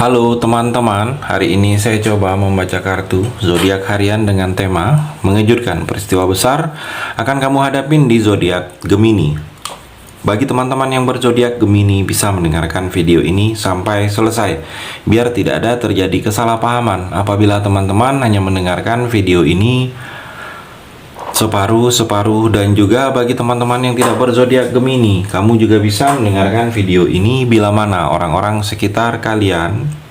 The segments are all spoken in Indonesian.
Halo teman-teman, hari ini saya coba membaca kartu zodiak harian dengan tema mengejutkan peristiwa besar akan kamu hadapin di zodiak Gemini. Bagi teman-teman yang berzodiak Gemini bisa mendengarkan video ini sampai selesai biar tidak ada terjadi kesalahpahaman apabila teman-teman hanya mendengarkan video ini separuh-separuh. Dan juga bagi teman-teman yang tidak berzodiak Gemini, kamu juga bisa mendengarkan video ini bila mana orang-orang sekitar kalian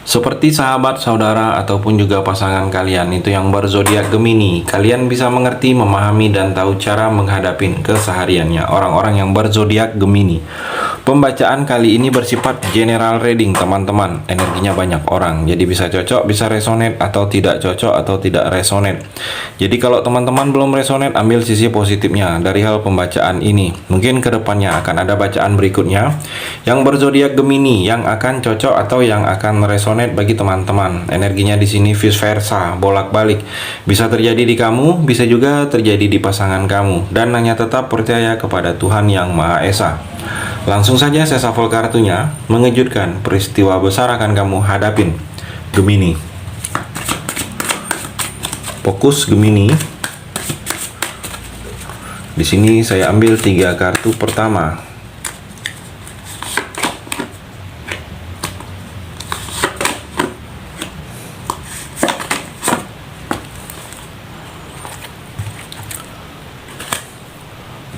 seperti sahabat, saudara, ataupun juga pasangan kalian itu yang berzodiak Gemini, kalian bisa mengerti, memahami, dan tahu cara menghadapi kesehariannya orang-orang yang berzodiak Gemini. Pembacaan kali ini bersifat general reading teman-teman, energinya banyak orang, jadi bisa cocok, bisa resonate, atau tidak cocok, atau tidak resonate. Jadi kalau teman-teman belum resonate, ambil sisi positifnya dari hal pembacaan ini. Mungkin kedepannya akan ada bacaan berikutnya yang berzodiak Gemini yang akan cocok atau yang akan resonate bagi teman-teman. Energinya di sini vice versa, bolak-balik. Bisa terjadi di kamu, bisa juga terjadi di pasangan kamu. Dan hanya tetap percaya kepada Tuhan Yang Maha Esa. Langsung saja saya shuffle kartunya. Mengejutkan peristiwa besar akan kamu hadapin, Gemini. Fokus Gemini. Di sini saya ambil 3 kartu pertama.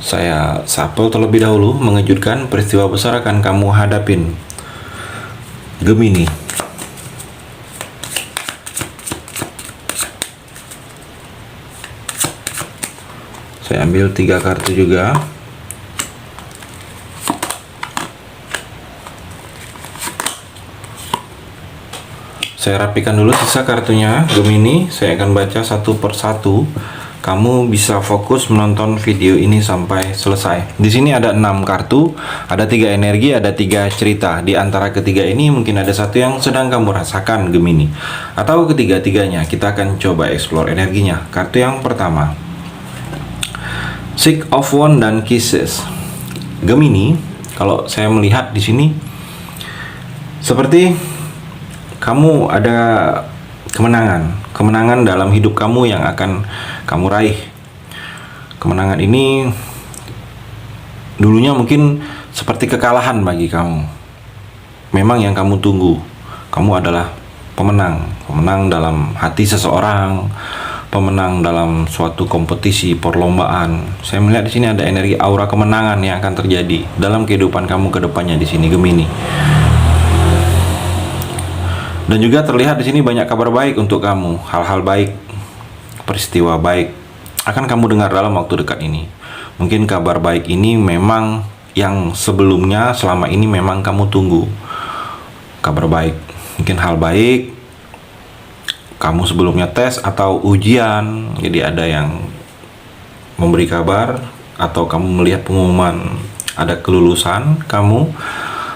Saya shuffle terlebih dahulu. Mengejutkan peristiwa besar akan kamu hadapin, Gemini. Saya ambil 3 kartu juga. Saya rapikan dulu sisa kartunya, Gemini. Saya akan baca satu persatu. Kamu bisa fokus menonton video ini sampai selesai. Di sini ada 6 kartu, ada 3 energi, ada 3 cerita. Di antara ketiga ini mungkin ada satu yang sedang kamu rasakan, Gemini, atau ketiga-tiganya. Kita akan coba explore energinya. Kartu yang pertama, Six of Wands dan Kisses. Gemini, kalau saya melihat di sini seperti kamu ada kemenangan dalam hidup kamu yang akan kamu raih. Kemenangan ini dulunya mungkin seperti kekalahan bagi kamu. Memang yang kamu tunggu. Kamu adalah pemenang dalam hati seseorang, pemenang dalam suatu kompetisi, perlombaan. Saya melihat di sini ada energi aura kemenangan yang akan terjadi dalam kehidupan kamu ke depannya di sini, Gemini. Dan juga terlihat di sini banyak kabar baik untuk kamu, hal-hal baik, peristiwa baik akan kamu dengar dalam waktu dekat ini. Mungkin kabar baik ini memang yang sebelumnya selama ini memang kamu tunggu. Kabar baik, mungkin hal baik kamu sebelumnya tes atau ujian, jadi ada yang memberi kabar atau kamu melihat pengumuman ada kelulusan kamu,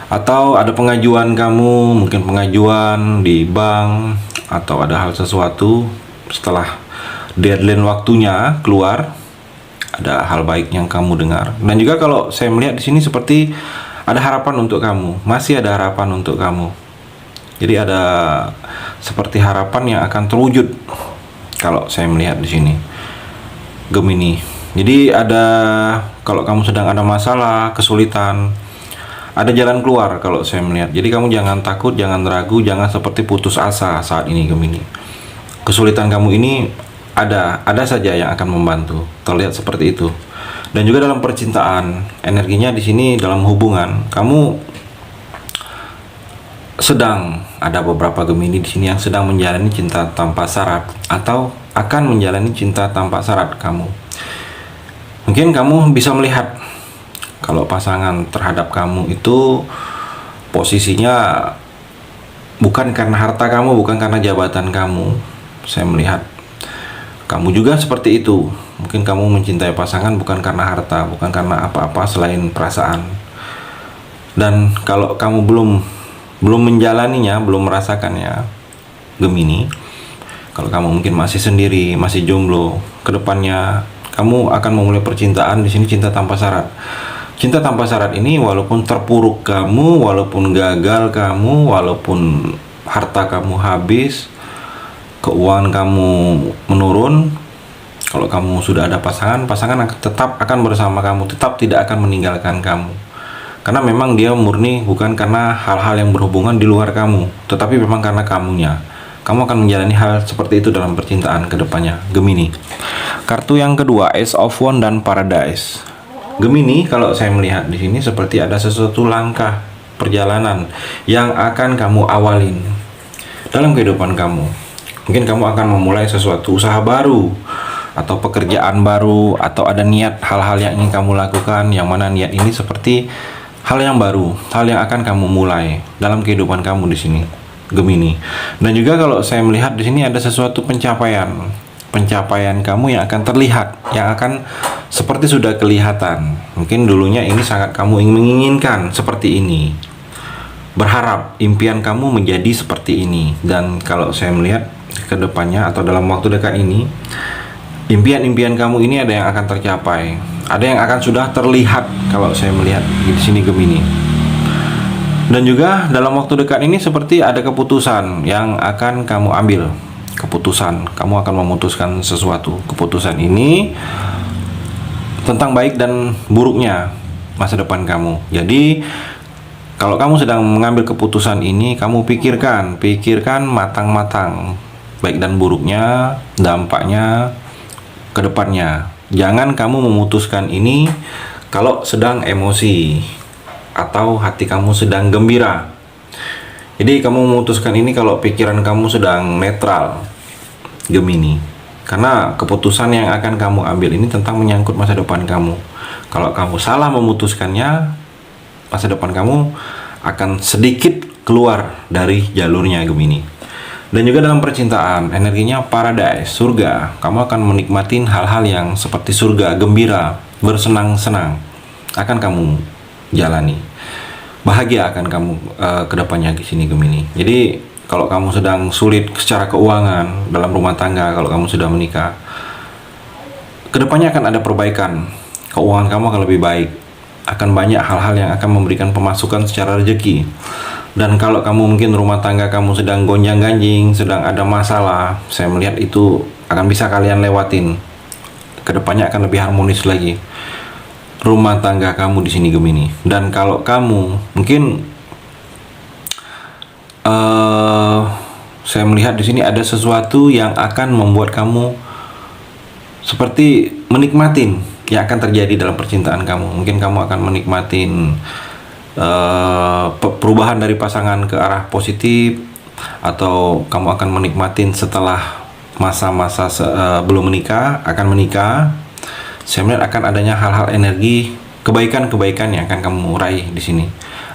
atau ada pengajuan kamu, mungkin pengajuan di bank, atau ada hal sesuatu setelah deadline waktunya keluar, ada hal baik yang kamu dengar. Dan juga kalau saya melihat di sini seperti ada harapan untuk kamu, masih ada harapan untuk kamu. Jadi ada seperti harapan yang akan terwujud kalau saya melihat di sini, Gemini. Jadi ada, kalau kamu sedang ada masalah, kesulitan, ada jalan keluar kalau saya melihat. Jadi kamu jangan takut, jangan ragu, jangan seperti putus asa saat ini, Gemini. Kesulitan kamu ini ada saja yang akan membantu. Terlihat seperti itu. Dan juga dalam percintaan, energinya di sini dalam hubungan, kamu sedang ada beberapa Gemini di sini yang sedang menjalani cinta tanpa syarat atau akan menjalani cinta tanpa syarat kamu. Mungkin kamu bisa melihat kalau pasangan terhadap kamu itu posisinya bukan karena harta kamu, bukan karena jabatan kamu. Saya melihat kamu juga seperti itu. Mungkin kamu mencintai pasangan bukan karena harta, bukan karena apa-apa selain perasaan. Dan kalau kamu belum menjalaninya, belum merasakannya, Gemini, kalau kamu mungkin masih sendiri, masih jomblo, kedepannya kamu akan memulai percintaan di sini cinta tanpa syarat. Cinta tanpa syarat ini, walaupun terpuruk kamu, walaupun gagal kamu, walaupun harta kamu habis, keuangan kamu menurun, kalau kamu sudah ada pasangan tetap akan bersama kamu, tetap tidak akan meninggalkan kamu. Karena memang dia murni bukan karena hal-hal yang berhubungan di luar kamu, tetapi memang karena kamunya. Kamu akan menjalani hal seperti itu dalam percintaan ke depannya, Gemini. Kartu yang kedua, Ace of Wands dan Paradise. Gemini, kalau saya melihat di sini seperti ada sesuatu langkah perjalanan yang akan kamu awalin dalam kehidupan kamu. Mungkin kamu akan memulai sesuatu usaha baru atau pekerjaan baru, atau ada niat hal-hal yang ingin kamu lakukan, yang mana niat ini seperti hal yang baru, hal yang akan kamu mulai dalam kehidupan kamu di sini, Gemini. Dan juga kalau saya melihat di sini ada sesuatu pencapaian kamu yang akan terlihat, yang akan seperti sudah kelihatan. Mungkin dulunya ini sangat kamu menginginkan seperti ini, berharap impian kamu menjadi seperti ini. Dan kalau saya melihat ke depannya atau dalam waktu dekat ini, impian-impian kamu ini ada yang akan tercapai, ada yang akan sudah terlihat kalau saya melihat di sini, Gemini. Dan juga dalam waktu dekat ini seperti ada keputusan yang akan kamu ambil. Keputusan, kamu akan memutuskan sesuatu. Keputusan ini tentang baik dan buruknya masa depan kamu. Jadi kalau kamu sedang mengambil keputusan ini, kamu pikirkan matang-matang baik dan buruknya, dampaknya ke depannya. Jangan kamu memutuskan ini kalau sedang emosi atau hati kamu sedang gembira. Jadi kamu memutuskan ini kalau pikiran kamu sedang netral, Gemini. Karena keputusan yang akan kamu ambil ini tentang menyangkut masa depan kamu. Kalau kamu salah memutuskannya, masa depan kamu akan sedikit keluar dari jalurnya, Gemini. Dan juga dalam percintaan, energinya Paradise, surga. Kamu akan menikmati hal-hal yang seperti surga, gembira, bersenang-senang akan kamu jalani. Bahagia akan kamu kedepannya di sini, Gemini. Jadi kalau kamu sedang sulit secara keuangan dalam rumah tangga, kalau kamu sudah menikah, kedepannya akan ada perbaikan. Keuangan kamu akan lebih baik. Akan banyak hal-hal yang akan memberikan pemasukan secara rezeki. Dan kalau kamu mungkin rumah tangga kamu sedang gonjang-ganjing, sedang ada masalah, saya melihat itu akan bisa kalian lewatin. Kedepannya akan lebih harmonis lagi rumah tangga kamu di sini, Gemini. Dan kalau kamu mungkin saya melihat di sini ada sesuatu yang akan membuat kamu seperti menikmatin yang akan terjadi dalam percintaan kamu. Mungkin kamu akan menikmatin perubahan dari pasangan ke arah positif, atau kamu akan menikmatin setelah masa-masa belum menikah, akan menikah. Saya melihat akan adanya hal-hal energi kebaikan-kebaikan yang akan kamu raih di sini.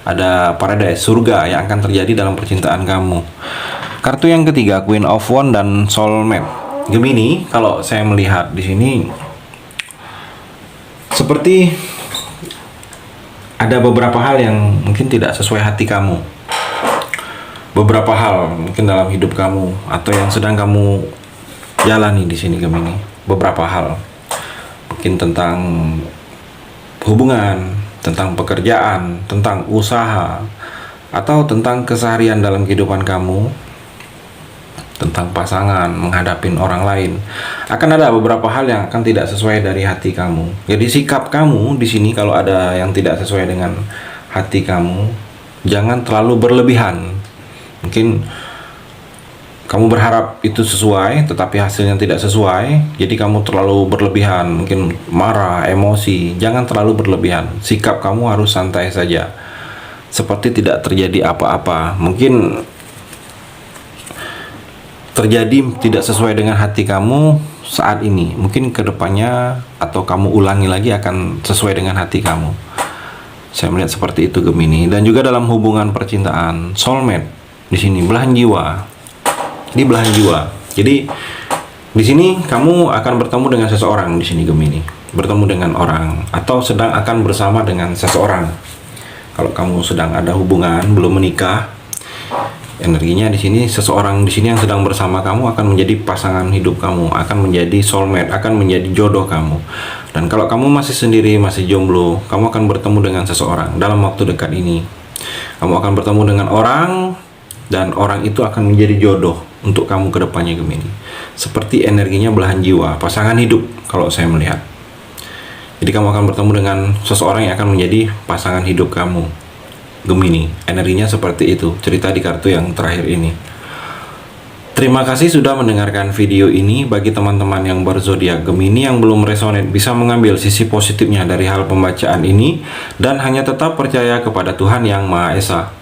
Ada Paradise, surga yang akan terjadi dalam percintaan kamu. Kartu yang ketiga, Queen of Wands dan Soulmate. Gemini, kalau saya melihat di sini seperti ada beberapa hal yang mungkin tidak sesuai hati kamu. Beberapa hal mungkin dalam hidup kamu atau yang sedang kamu jalani di sini, Gemini. Beberapa hal mungkin tentang hubungan, tentang pekerjaan, tentang usaha, atau tentang keseharian dalam kehidupan kamu, tentang pasangan, menghadapi orang lain. Akan ada beberapa hal yang akan tidak sesuai dari hati kamu. Jadi sikap kamu di sini kalau ada yang tidak sesuai dengan hati kamu, jangan terlalu berlebihan. Mungkin kamu berharap itu sesuai, tetapi hasilnya tidak sesuai. Jadi kamu terlalu berlebihan, mungkin marah, emosi. Jangan terlalu berlebihan. Sikap kamu harus santai saja, seperti tidak terjadi apa-apa. Mungkin terjadi tidak sesuai dengan hati kamu saat ini, mungkin kedepannya atau kamu ulangi lagi akan sesuai dengan hati kamu. Saya melihat seperti itu, Gemini. Dan juga dalam hubungan percintaan, soulmate di sini belahan jiwa. Di belahan jiwa. Jadi di sini kamu akan bertemu dengan seseorang di sini, Gemini. Bertemu dengan orang atau sedang akan bersama dengan seseorang. Kalau kamu sedang ada hubungan belum menikah, Energinya di sini, seseorang di sini yang sedang bersama kamu akan menjadi pasangan hidup kamu, akan menjadi soulmate, akan menjadi jodoh kamu. Dan kalau kamu masih sendiri, masih jomblo, kamu akan bertemu dengan seseorang dalam waktu dekat ini. Kamu akan bertemu dengan orang, dan orang itu akan menjadi jodoh untuk kamu ke depannya, Gemini. Seperti energinya belahan jiwa, pasangan hidup kalau saya melihat. Jadi kamu akan bertemu dengan seseorang yang akan menjadi pasangan hidup kamu, Gemini. Energinya seperti itu, cerita di kartu yang terakhir ini. Terima kasih sudah mendengarkan video ini. Bagi teman-teman yang berzodiak Gemini yang belum resonate, bisa mengambil sisi positifnya dari hal pembacaan ini dan hanya tetap percaya kepada Tuhan Yang Maha Esa.